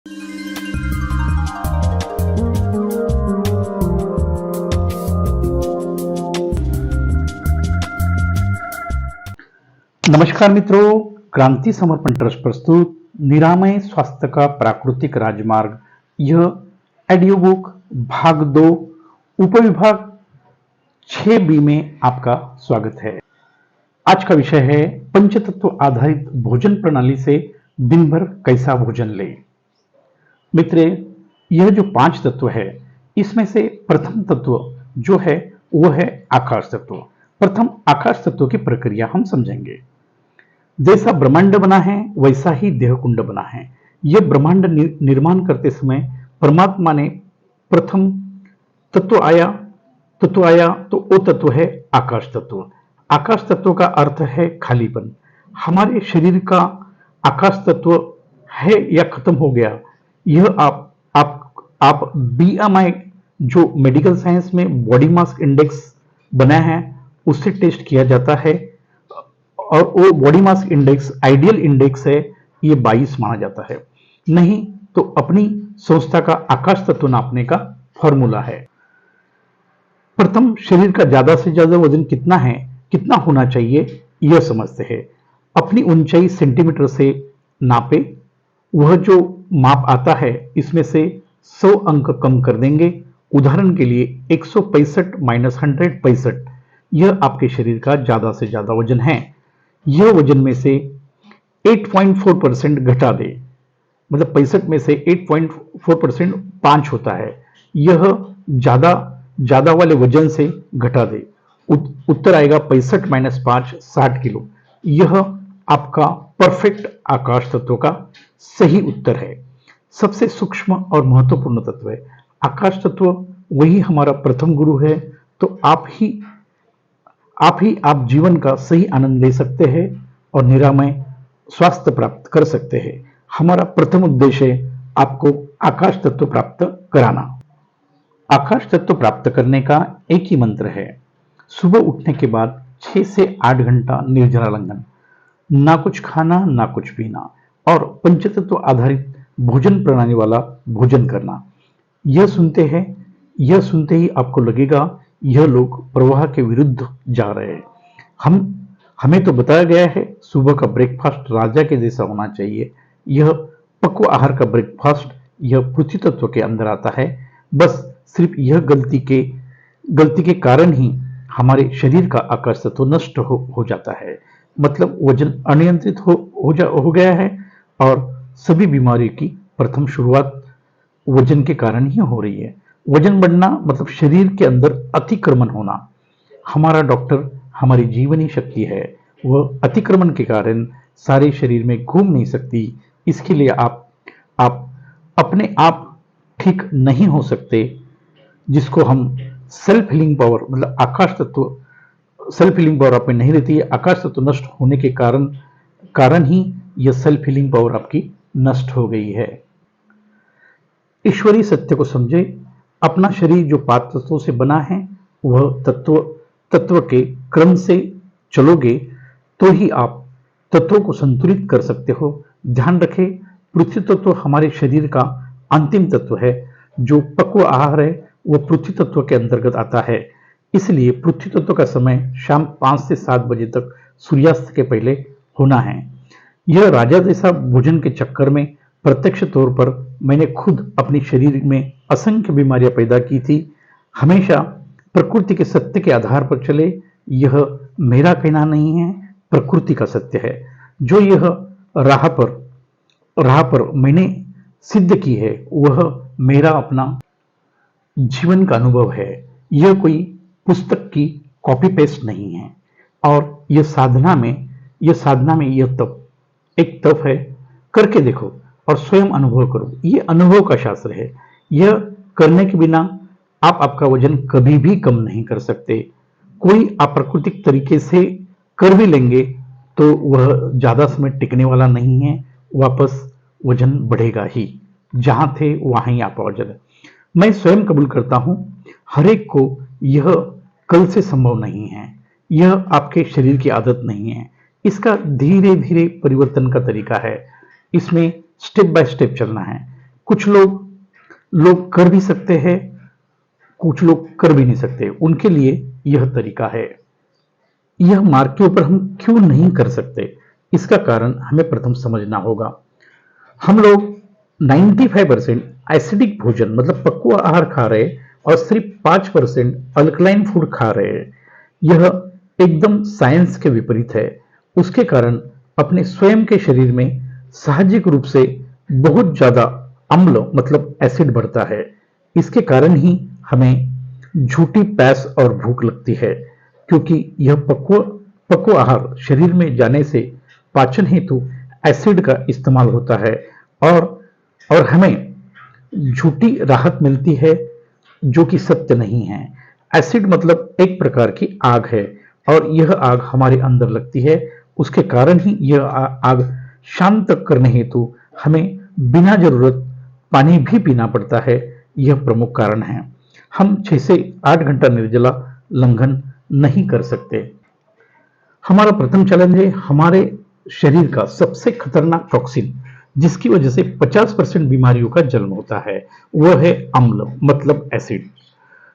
नमस्कार मित्रों, क्रांति समर्पण ट्रस्ट प्रस्तुत निरामय स्वास्थ्य का प्राकृतिक राजमार्ग, यह ऑडियो बुक भाग 2 उपविभाग 6B में आपका स्वागत है। आज का विषय है पंचतत्व आधारित भोजन प्रणाली से दिन भर कैसा भोजन ले। मित्र, यह जो 5 तत्व है, इसमें से प्रथम तत्व जो है वह है आकाश तत्व। प्रथम आकाश तत्व की प्रक्रिया हम समझेंगे। जैसा ब्रह्मांड बना है वैसा ही देहकुंड बना है। यह ब्रह्मांड निर्माण करते समय परमात्मा ने प्रथम तत्व आया तो वो तत्व है आकाश तत्व। आकाश तत्व का अर्थ है खालीपन। हमारे शरीर का आकाश तत्व है या खत्म हो गया, यह आप BMI जो मेडिकल साइंस में बॉडी मास इंडेक्स बना है उससे टेस्ट किया जाता है, और वो body mass index ideal index है, ये 22 माना जाता है। नहीं तो अपनी संस्था का आकाश तत्व नापने का फॉर्मूला है। प्रथम शरीर का ज्यादा से ज्यादा वजन कितना है, कितना होना चाहिए, यह समझते हैं। अपनी ऊंचाई सेंटीमीटर से नापे, वह जो माप आता है इसमें से 100 अंक कम कर देंगे। उदाहरण के लिए 165 माइनस 165, यह आपके शरीर का ज्यादा से ज्यादा वजन है। यह वजन में से 8.4% घटा दे, मतलब 65 में से 8.4% 5 होता है, यह ज्यादा वाले वजन से घटा दे। उत्तर आएगा 65 माइनस 5 60 किलो। यह आपका परफेक्ट आकाश तत्व का सही उत्तर है। सबसे सूक्ष्म और महत्वपूर्ण तत्व है आकाश तत्व, वही हमारा प्रथम गुरु है। तो आप जीवन का सही आनंद ले सकते हैं और निरामय स्वास्थ्य प्राप्त कर सकते हैं। हमारा प्रथम उद्देश्य है आपको आकाश तत्व प्राप्त कराना। आकाश तत्व प्राप्त करने का एक ही मंत्र है, सुबह उठने के बाद 6 से 8 घंटा निर्जला लंघन, ना कुछ खाना ना कुछ पीना, और पंचतत्व आधारित भोजन प्रणाली वाला भोजन करना। यह सुनते ही आपको लगेगा यह लोग प्रवाह के विरुद्ध जा रहे हैं। हमें तो बताया गया है सुबह का ब्रेकफास्ट राजा के जैसा होना चाहिए। यह पक्व आहार का ब्रेकफास्ट यह पृथ्वी तत्व के अंदर आता है। बस सिर्फ यह गलती के कारण ही हमारे शरीर का आकाश तत्व नष्ट हो जाता है। मतलब वजन अनियंत्रित हो गया है, और सभी बीमारी की प्रथम शुरुआत वजन के कारण ही हो रही है। वजन बढ़ना मतलब शरीर के अंदर अतिक्रमण होना। हमारा डॉक्टर हमारी जीवनी शक्ति है, वह अतिक्रमण के कारण सारे शरीर में घूम नहीं सकती। इसके लिए आप अपने आप ठीक नहीं हो सकते, जिसको हम सेल्फ हीलिंग पावर, मतलब आकाश तत्व सेल्फ हीलिंग पावर आप में नहीं रहती है। आकाश तत्व नष्ट होने के कारण ही यह सेल्फ हीलिंग पावर आपकी नष्ट हो गई है। ईश्वरीय सत्य को समझे। अपना शरीर जो 5 तत्वों से बना है, वह तत्व के क्रम से चलोगे तो ही आप तत्वों को संतुलित कर सकते हो। ध्यान रखें, पृथ्वी तत्व हमारे शरीर का अंतिम तत्व है। जो पक्व आहार है वह पृथ्वी तत्व के अंतर्गत आता है। इसलिए पृथ्वी तत्व का समय शाम 5 से 7 बजे तक सूर्यास्त के पहले होना है। यह राजा जैसा भोजन के चक्कर में प्रत्यक्ष तौर पर मैंने खुद अपने शरीर में असंख्य बीमारियां पैदा की थी। हमेशा प्रकृति के सत्य के आधार पर चले, यह मेरा कहना नहीं है, प्रकृति का सत्य है। जो यह राह पर मैंने सिद्ध की है, वह मेरा अपना जीवन का अनुभव है। यह कोई पुस्तक की कॉपी पेस्ट नहीं है। और यह साधना में यह एक तप है। करके देखो और स्वयं अनुभव करो। यह अनुभव का शास्त्र है। यह करने के बिना आप आपका वजन कभी भी कम नहीं कर सकते। कोई अप्राकृतिक तरीके से कर भी लेंगे तो वह ज्यादा समय टिकने वाला नहीं है, वापस वजन बढ़ेगा ही। जहां थे वहां ही आप वजन। मैं स्वयं कबूल करता हूं, हर एक को यह कल से संभव नहीं है। यह आपके शरीर की आदत नहीं है। इसका धीरे धीरे परिवर्तन का तरीका है। इसमें स्टेप बाय स्टेप चलना है। कुछ लोग लोग कर भी सकते हैं, कुछ लोग कर भी नहीं सकते, उनके लिए यह तरीका है। यह मार्ग के ऊपर हम क्यों नहीं कर सकते, इसका कारण हमें प्रथम समझना होगा। हम लोग 95% एसिडिक भोजन मतलब पक्वा आहार खा रहे और सिर्फ 5% अल्कलाइन फूड खा रहे हैं। यह एकदम साइंस के विपरीत है। उसके कारण अपने स्वयं के शरीर में साहजिक रूप से बहुत ज्यादा अम्ल मतलब एसिड बढ़ता है। इसके कारण ही हमें झूठी प्यास और भूख लगती है, क्योंकि यह पक्व आहार शरीर में जाने से पाचन हेतु एसिड का इस्तेमाल होता है और और हमें झूठी राहत मिलती है, जो कि सत्य नहीं है। एसिड मतलब एक प्रकार की आग है और यह आग हमारे अंदर लगती है। उसके कारण ही यह आग शांत करने हेतु हमें बिना जरूरत पानी भी पीना पड़ता है। यह प्रमुख कारण है। हम 6 से 8 घंटा निर्जला लंघन नहीं कर सकते। हमारा प्रथम चैलेंज है हमारे शरीर का सबसे खतरनाक टॉक्सिन, जिसकी वजह से 50% बीमारियों का जन्म होता है, वह है अम्ल मतलब एसिड।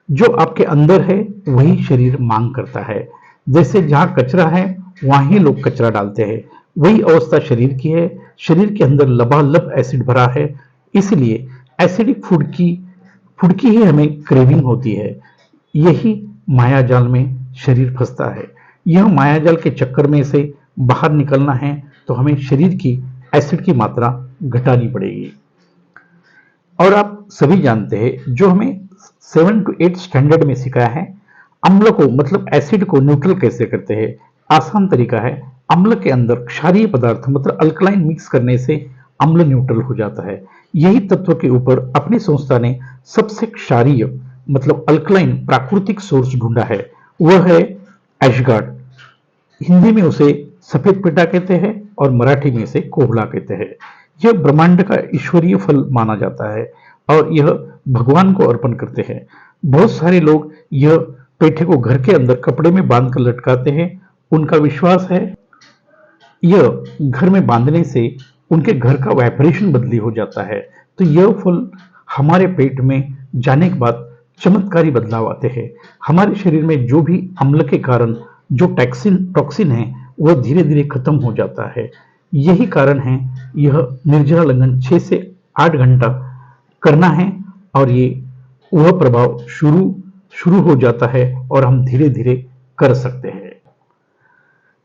जो आपके अंदर है वही शरीर मांग करता है। जैसे जहां कचरा है वहां ही लोग कचरा डालते हैं, वही अवस्था शरीर की है। शरीर के अंदर लबालब एसिड भरा है, इसलिए एसिडिक फूड की ही हमें क्रेविंग होती है। यही मायाजाल में शरीर फंसता है। यह मायाजाल के चक्कर में से बाहर निकलना है तो हमें शरीर की एसिड की मात्रा घटानी पड़ेगी। और आप सभी जानते हैं, जो हमें 7 to 8 स्टैंडर्ड में सिखाया है, अम्ल को मतलब एसिड को न्यूट्रल कैसे करते हैं। आसान तरीका है, अम्ल के अंदर क्षारीय पदार्थ मतलब अल्कलाइन मिक्स करने से अम्ल न्यूट्रल हो जाता है। यही तत्व के ऊपर अपनी संस्था ने सबसे क्षारीय मतलब अल्कलाइन प्राकृतिक सोर्स ढूंढा है, वह है एशगार्ड। हिंदी में उसे सफेद पिटा कहते हैं और मराठी में इसे कोहला कहते हैं। यह ब्रह्मांड का ईश्वरीय फल माना जाता है और यह भगवान को अर्पण करते हैं। बहुत सारे लोग यह पेठे को घर के अंदर कपड़े में बांधकर लटकाते हैं। उनका विश्वास है यह घर में बांधने से उनके घर का वाइब्रेशन बदली हो जाता है। तो यह फल हमारे पेट में जाने के बाद चमत्कारी बदलाव आते हैं। हमारे शरीर में जो भी अम्ल के कारण जो टॉक्सिन है वह धीरे धीरे खत्म हो जाता है। यही कारण है यह निर्जला लंघन 6 से 8 घंटा करना है और ये वह प्रभाव शुरू हो जाता है और हम धीरे धीरे कर सकते हैं।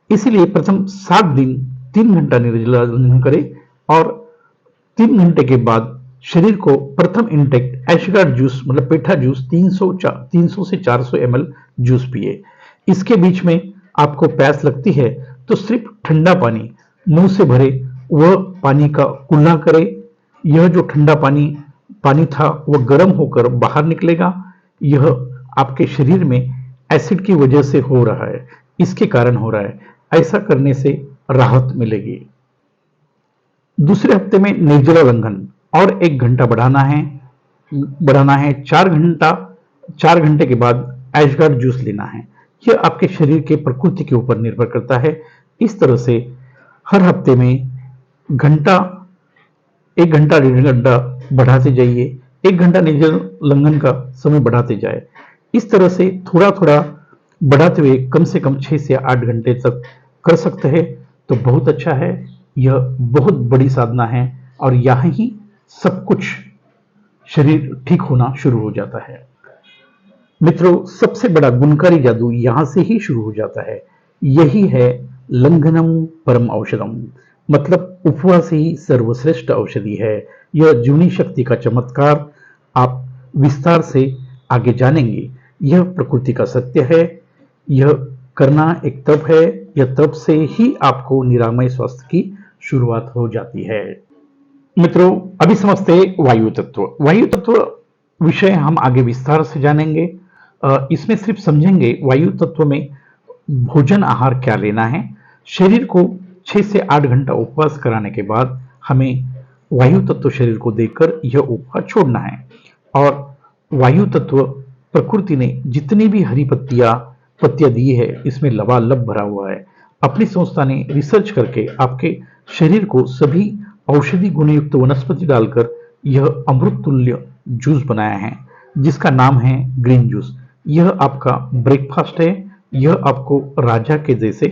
इसीलिए प्रथम 7 दिन 3 घंटा निर्जला लंघन करें और 3 घंटे के बाद शरीर को प्रथम इंटेक एशगार्ड जूस मतलब पेठा जूस 300 से 400 ml जूस पिए। इसके बीच में आपको प्यास लगती है तो सिर्फ ठंडा पानी मुंह से भरे, वह पानी का कुल्ला करे। यह जो ठंडा पानी था वह गर्म होकर बाहर निकलेगा। यह आपके शरीर में एसिड की वजह से हो रहा है, इसके कारण हो रहा है। ऐसा करने से राहत मिलेगी। दूसरे हफ्ते में निर्जला लंघन और 1 घंटा बढ़ाना है। 4 घंटे के बाद एशगार्ड जूस लेना है। यह आपके शरीर के प्रकृति के ऊपर निर्भर करता है। इस तरह से हर हफ्ते में 1 घंटा 1.5 घंटा बढ़ाते जाइए। 1 घंटा निर्जला लंघन का समय बढ़ाते जाए। इस तरह से थोड़ा थोड़ा बढ़ाते हुए कम से कम 6 से 8 घंटे तक कर सकते हैं तो बहुत अच्छा है। यह बहुत बड़ी साधना है और यहाँ ही सब कुछ शरीर ठीक होना शुरू हो जाता है। मित्रों, सबसे बड़ा गुणकारी जादू यहां से ही शुरू हो जाता है। यही है लंघनम परम औषधम मतलब उपवास ही सर्वश्रेष्ठ औषधि है। यह जीवनी शक्ति का चमत्कार आप विस्तार से आगे जानेंगे। यह प्रकृति का सत्य है। यह करना एक तप है। यह तप से ही आपको निरामय स्वास्थ्य की शुरुआत हो जाती है। मित्रों, अभी समझते वायु तत्व। वायु तत्व विषय हम आगे विस्तार से जानेंगे। इसमें सिर्फ समझेंगे वायु तत्व में भोजन आहार क्या लेना है। शरीर को 6 से 8 घंटा उपवास कराने के बाद हमें वायु तत्व शरीर को देकर यह उपवास छोड़ना है। और वायु तत्व प्रकृति ने जितनी भी हरी पत्तियां दी है, इसमें लबालब भरा हुआ है। अपनी संस्था ने रिसर्च करके आपके शरीर को सभी औषधि गुणयुक्त वनस्पति डालकर यह अमृत तुल्य जूस बनाया है जिसका नाम है ग्रीन जूस। यह आपका ब्रेकफास्ट है। यह आपको राजा के जैसे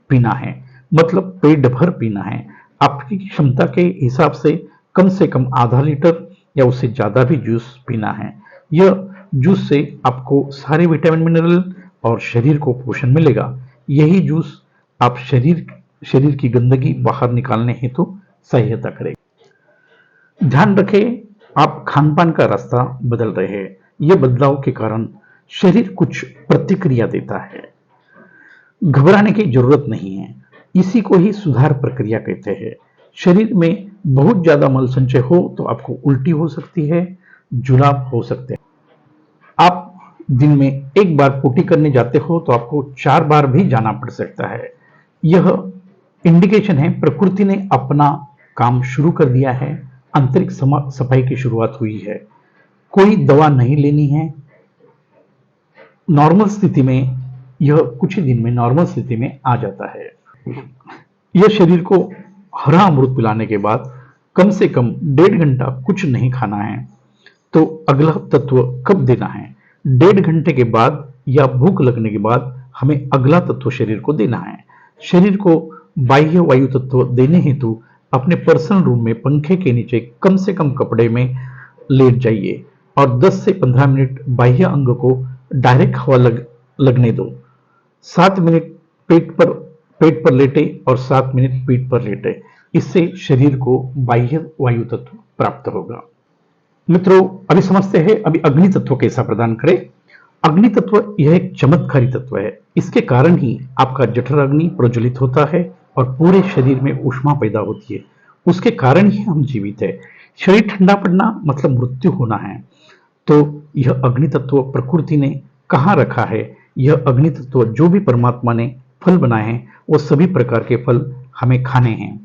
पीना है, मतलब पेट भर पीना है। आपकी क्षमता के हिसाब से कम आधा लीटर या उससे ज्यादा भी जूस पीना है। यह जूस से आपको सारे विटामिन मिनरल और शरीर को पोषण मिलेगा। यही जूस आप शरीर की गंदगी बाहर निकालने हेतु सहायता करेगा। ध्यान रखें, आप खान पान का रास्ता बदल रहे हैं। यह बदलाव के कारण शरीर कुछ प्रतिक्रिया देता है। घबराने की जरूरत नहीं है, इसी को ही सुधार प्रक्रिया कहते हैं। शरीर में बहुत ज्यादा मल संचय हो तो आपको उल्टी हो सकती है, जुलाब हो सकते हैं। आप दिन में एक बार पोटी करने जाते हो तो आपको 4 बार भी जाना पड़ सकता है। यह इंडिकेशन है प्रकृति ने अपना काम शुरू कर दिया है। आंतरिक सफाई की शुरुआत हुई है। कोई दवा नहीं लेनी है। नॉर्मल स्थिति में यह कुछ ही दिन में नॉर्मल स्थिति में आ जाता है। यह शरीर को हरा अमृत पिलाने के बाद कम से कम 1.5 घंटा कुछ नहीं खाना है। तो अगला तत्व कब देना है? 1.5 घंटे के बाद या भूख लगने के बाद हमें अगला तत्व शरीर को देना है। शरीर को बाह्य वायु तत्व देने हेतु अपने पर्सनल रूम में पंखे के नीचे कम से कम कपड़े में लेट जाइए और 10 से 15 मिनट बाह्य अंग को डायरेक्ट हवा लगने दो। 7 मिनट पेट पर लेटे और 7 मिनट पीठ पर लेटे। इससे शरीर को बाह्य वायु तत्व प्राप्त होगा। मित्रों, अभी समझते हैं अभी अग्नि तत्व कैसा प्रदान करें। अग्नि तत्व यह एक चमत्कारी तत्व है। इसके कारण ही आपका जठर अग्नि प्रज्वलित होता है और पूरे शरीर में ऊष्मा पैदा होती है। उसके कारण ही हम जीवित है। शरीर ठंडा पड़ना मतलब मृत्यु होना है। तो यह अग्नि तत्व प्रकृति ने कहाँ रखा है? यह अग्नि तत्व जो भी परमात्मा ने फल बनाए हैं वो सभी प्रकार के फल हमें खाने हैं।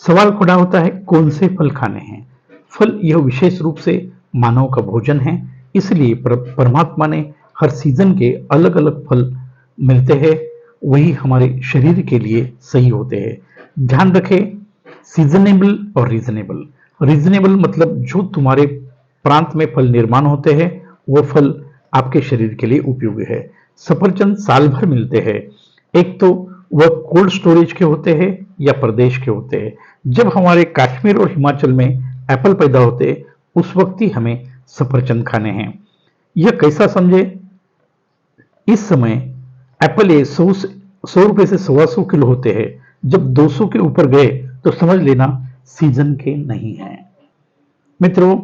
सवाल खड़ा होता है कौन से फल खाने हैं? फल यह विशेष रूप से मानव का भोजन है। इसलिए परमात्मा ने हर सीजन के अलग अलग फल मिलते हैं, वही हमारे शरीर के लिए सही होते हैं। ध्यान रखें, सीजनेबल और रीजनेबल। रीजनेबल मतलब जो तुम्हारे प्रांत में फल निर्माण होते हैं वो फल आपके शरीर के लिए उपयोगी है। सफरचंद साल भर मिलते हैं। एक तो वह कोल्ड स्टोरेज के होते हैं या प्रदेश के होते हैं। जब हमारे कश्मीर और हिमाचल में एप्पल पैदा होते हैं उस वक्त ही हमें सफरचंद खाने हैं। यह कैसा समझे? इस समय एप्पल 100 रुपए से 125 किलो होते हैं। जब 200 के ऊपर गए तो समझ लेना सीजन के नहीं है। मित्रों,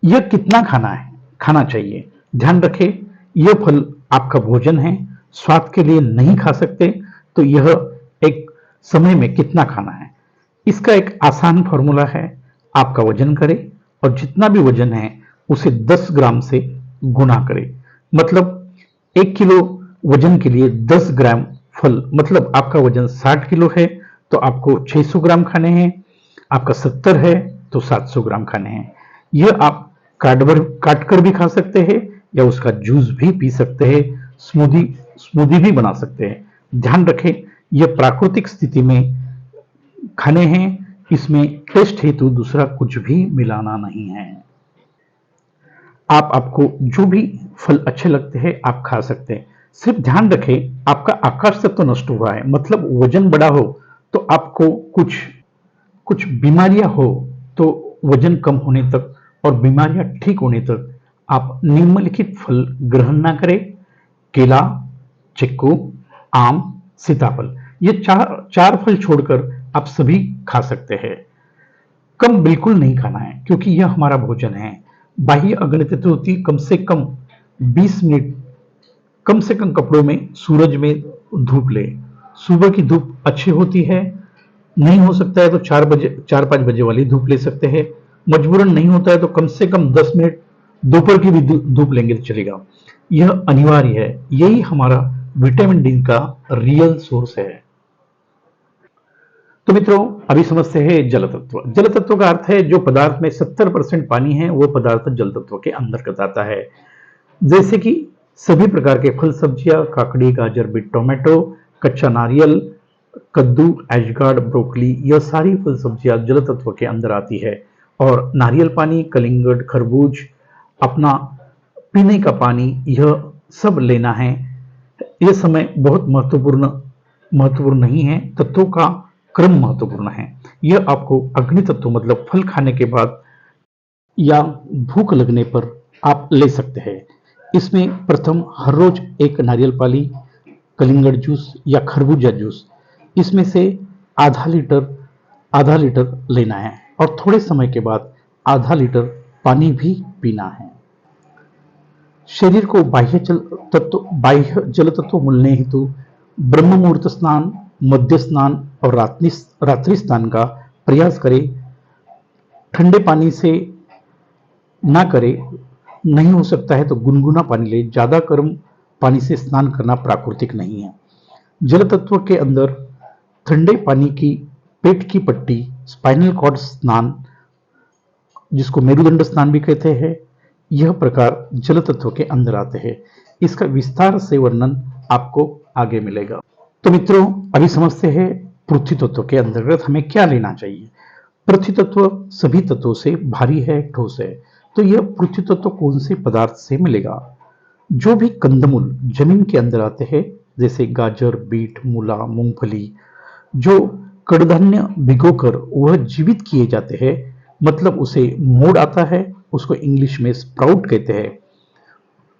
यह कितना खाना चाहिए? ध्यान रखें, यह फल आपका भोजन है, स्वाद के लिए नहीं खा सकते। तो यह एक समय में कितना खाना है, इसका एक आसान फॉर्मूला है। आपका वजन करें और जितना भी वजन है उसे 10 ग्राम से गुना करें। मतलब 1 किलो वजन के लिए 10 ग्राम फल, मतलब आपका वजन 60 किलो है तो आपको 600 ग्राम खाने हैं। आपका 70 है तो 700 ग्राम खाने हैं। यह आप काट कर भी खा सकते हैं या उसका जूस भी पी सकते हैं, स्मूदी भी बना सकते हैं। ध्यान रखें, यह प्राकृतिक स्थिति में खाने हैं। इसमें टेस्ट हेतु दूसरा कुछ भी मिलाना नहीं है। आपको जो भी फल अच्छे लगते हैं आप खा सकते हैं। सिर्फ ध्यान रखें, आपका आकाश तत्व तो नष्ट हुआ है, मतलब वजन बड़ा हो तो आपको कुछ बीमारियां हो तो वजन कम होने तक और बीमारियां ठीक होने तक आप निम्नलिखित फल ग्रहण ना करें। केला, चिक्कू, आम, सीताफल, ये चार फल छोड़कर आप सभी खा सकते हैं। कम बिल्कुल नहीं खाना है क्योंकि यह हमारा भोजन है। बाह्य अग्नि तत्व होती कम से कम 20 मिनट कम से कम कपड़ों में सूरज में धूप ले। सुबह की धूप अच्छी होती है, नहीं हो सकता है तो 4-5 बजे वाली धूप ले सकते हैं। मजबूरन नहीं होता है तो कम से कम 10 मिनट दोपहर की भी धूप लेंगे तो चलेगा। यह अनिवार्य है। यही हमारा विटामिन डी का रियल सोर्स है। तो मित्रों, अभी समझते हैं जल तत्व। जल तत्व का अर्थ है जो पदार्थ में 70% पानी है वो पदार्थ जल तत्व के अंतर्गत आता है। जैसे कि सभी प्रकार के फल सब्जियां, काकड़ी, गाजर, बीट, टोमेटो, कच्चा नारियल, कद्दू, एशगार्ड, ब्रोकली, यह सारी फल सब्जियां जल तत्व के अंदर आती है। और नारियल पानी, कलिंगड़, खरबूज, अपना पीने का पानी, यह सब लेना है। यह समय बहुत महत्वपूर्ण नहीं है, तत्वों का क्रम महत्वपूर्ण है। यह आपको अग्नि तत्व मतलब फल खाने के बाद या भूख लगने पर आप ले सकते हैं। इसमें प्रथम हर रोज एक नारियल पानी, कलिंगड़ जूस या खरबूजा जूस, इसमें से आधा लीटर लेना है और थोड़े समय के बाद आधा लीटर पानी भी पीना है। शरीर को बाह्य जल तत्व मिलने हेतु ब्रह्म मुहूर्त स्नान, मध्य स्नान और रात्रि स्नान का प्रयास करें। ठंडे पानी से ना करें, नहीं हो सकता है तो गुनगुना पानी ले। ज्यादा गर्म पानी से स्नान करना प्राकृतिक नहीं है। जल तत्व के अंदर ठंडे पानी की पेट की पट्टी, स्पाइनल कॉर्ड स्नान, जिसको मेरुदंड स्नान भी कहते हैं, यह प्रकार जल तत्व के अंदर आते हैं। इसका विस्तार से वर्णन आपको आगे मिलेगा। तो मित्रों, अभी समझते हैं पृथ्वी तत्व के अंतर्गत हमें क्या लेना चाहिए। पृथ्वी तत्व सभी तत्वों से भारी है, ठोस है। तो यह पृथ्वी तत्व कौन से पदार्थ से मिलेगा? जो भी कंदमूल जमीन के अंदर आते हैं, जैसे गाजर, बीट, मूला, मूंगफली, जो कड़धान्य भिगोकर वह जीवित किए जाते हैं, मतलब उसे मोड़ आता है, उसको इंग्लिश में स्प्राउट कहते हैं।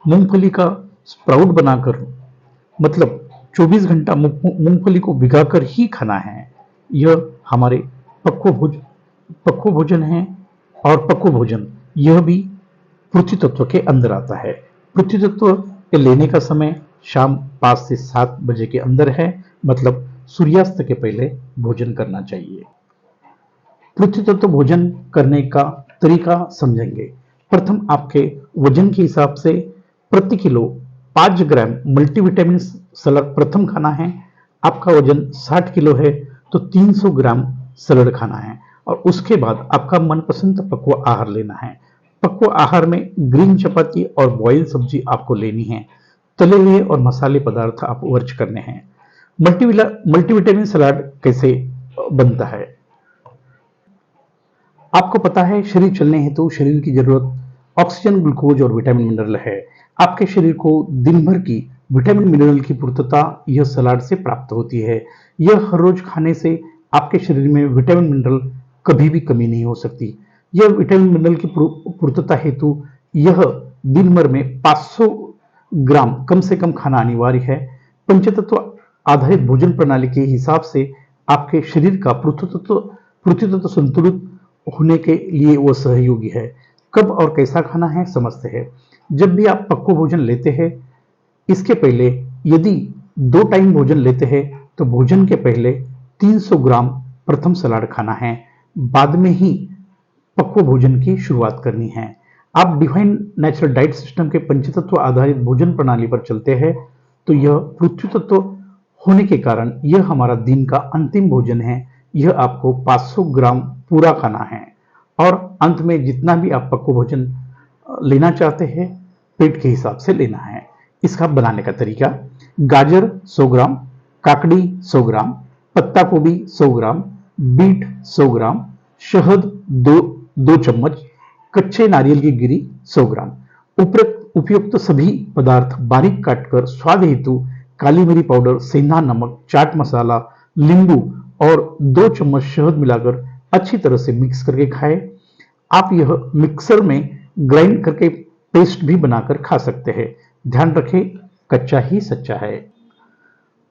मूंगफली का स्प्राउट बनाकर, मतलब 24 घंटा मूंगफली को भिगाकर ही खाना है। यह हमारे पक्व भोजन है। और पक्व भोजन यह भी पृथ्वी तत्व के अंदर आता है। पृथ्वी तत्व के लेने का समय शाम 5 से 7 बजे के अंदर है, मतलब सूर्यास्त के पहले भोजन करना चाहिए। पृथ्वी तत्व भोजन करने का तरीका समझेंगे। प्रथम आपके वजन के हिसाब से प्रति किलो 5 ग्राम मल्टीविटामिन सलाद प्रथम खाना है। आपका वजन 60 किलो है तो 300 ग्राम सलाद खाना है और उसके बाद आपका मनपसंद पक्व आहार लेना है। पक्व आहार में ग्रीन चपाती और बॉयल सब्जी आपको लेनी है। तले हुए और मसाले पदार्थ आप वर्ज करने हैं। मल्टीविटामिन सलाद कैसे बनता है? आपको पता है, शरीर चलने हेतु शरीर की जरूरत ऑक्सीजन, ग्लूकोज और विटामिन मिनरल है। आपके शरीर को दिन भर की विटामिन मिनरल की पूर्तता यह सलाद से प्राप्त होती है। यह हर रोज खाने से आपके शरीर में विटामिन मिनरल कभी भी कमी नहीं हो सकती। यह विटामिन मिनरल की पूर्तता हेतु यह दिन भर में 500 ग्राम कम से कम खाना अनिवार्य है। पंचतत्व आधारित भोजन प्रणाली के हिसाब से आपके शरीर का पृथ्वी तत्व संतुलित होने के लिए वह सहयोगी है। कब और कैसा खाना है समझते हैं। जब भी आप पक्व भोजन लेते हैं, इसके पहले यदि 2 टाइम भोजन लेते हैं तो भोजन के पहले 300 ग्राम प्रथम सलाद खाना है, बाद में ही पक्व भोजन की शुरुआत करनी है। आप डिवाइन नेचुरल डाइट सिस्टम के पंचतत्व आधारित भोजन प्रणाली पर चलते हैं तो यह पृथ्वी तत्व होने के कारण यह हमारा दिन का अंतिम भोजन है। यह आपको 500 ग्राम पूरा खाना है और अंत में जितना भी आप पक्व भोजन लेना चाहते हैं पेट के हिसाब से लेना है। इसका बनाने का तरीका: गाजर 100 ग्राम, काकड़ी 100 ग्राम, पत्ता गोभी 100 ग्राम, बीट 100 ग्राम, शहद 2 चम्मच, कच्चे नारियल की गिरी 100 ग्राम। उपयुक्त सभी पदार्थ बारीक काटकर स्वाद हेतु काली मिरी पाउडर, सेंधा नमक, चाट मसाला, नींबू और 2 चम्मच शहद मिलाकर अच्छी तरह से मिक्स करके खाएं। आप यह मिक्सर में ग्राइंड करके पेस्ट भी बनाकर खा सकते हैं। ध्यान रखें, कच्चा ही सच्चा है।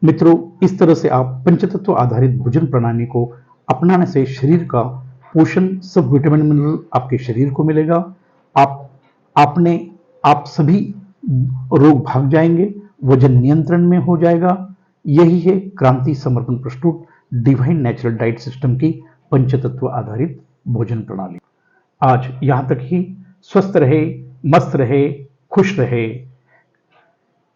मित्रों, इस तरह से आप पंचतत्व आधारित भोजन प्रणाली को अपनाने से शरीर का पोषण, सब विटामिन मिनरल आपके शरीर को मिलेगा। आप सभी रोग भाग जाएंगे, वजन नियंत्रण में हो जाएगा। यही है क्रांति समर्पण प्रस्तुत डिवाइन नेचुरल डाइट सिस्टम की पंचतत्व आधारित भोजन प्रणाली। आज यहां तक ही। स्वस्थ रहे, मस्त रहे, खुश रहे।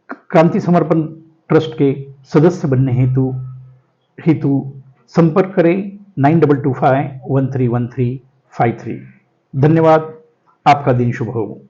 क्रांति समर्पण ट्रस्ट के सदस्य बनने हेतु संपर्क करें 9225131353। धन्यवाद। आपका दिन शुभ हो।